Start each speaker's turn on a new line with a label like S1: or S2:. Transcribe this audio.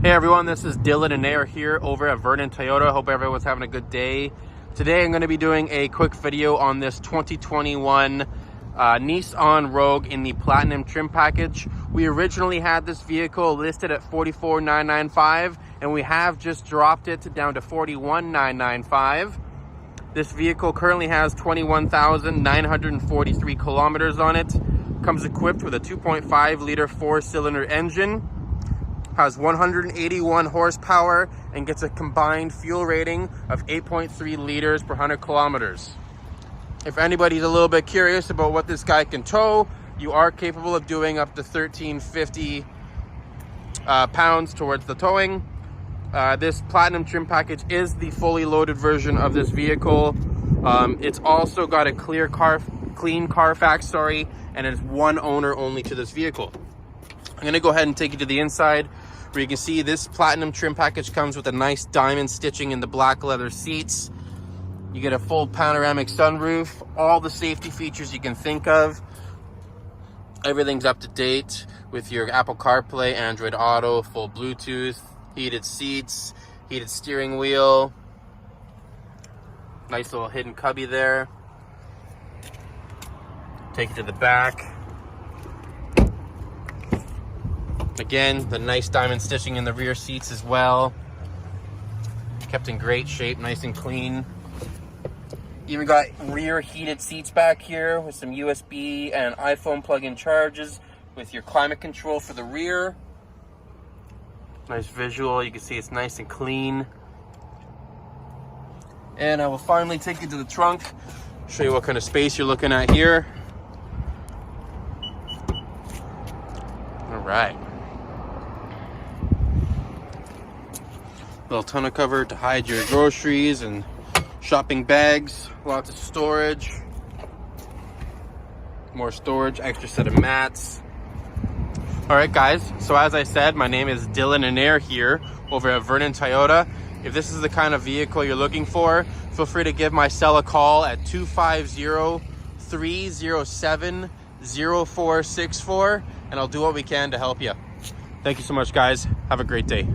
S1: Hey everyone, this is Dylan and Air here over at Vernon Toyota. Hope everyone's having a good day. Today I'm going to be doing a quick video on this 2021 Nissan Rogue in the Platinum trim package. We originally had this vehicle listed at $44,995 and we have just dropped it down to $41,995. This vehicle currently has 21,943 kilometers on it. Comes equipped with a 2.5 liter 4-cylinder engine. Has 181 horsepower and gets a combined fuel rating of 8.3 liters per 100 kilometers. If anybody's a little bit curious about what this guy can tow, you are capable of doing up to 1,350 pounds towards the towing. This Platinum trim package is the fully loaded version of this vehicle. It's also got a clean Carfax, and it's one owner only to this vehicle. I'm gonna go ahead and take you to the inside where you can see this Platinum trim package comes with a nice diamond stitching in the black leather seats. You get a full panoramic sunroof, all the safety features you can think of. Everything's up to date with your Apple CarPlay, Android Auto, full Bluetooth, heated seats, heated steering wheel. Nice little hidden cubby there. Take it to the back. Again, the nice diamond stitching in the rear seats as well. Kept in great shape, nice and clean. Even got rear heated seats back here with some USB and iPhone plug-in charges with your climate control for the rear. Nice visual, you can see it's nice and clean. And I will finally take you to the trunk, show you what kind of space you're looking at here. All right. Little tonneau cover to hide your groceries and shopping bags. Lots of storage. More storage, extra set of mats. All right, guys. So as I said, my name is Dylan and Air here over at Vernon Toyota. If this is the kind of vehicle you're looking for, feel free to give my cell a call at 250-307-0464, and I'll do what we can to help you. Thank you so much, guys. Have a great day.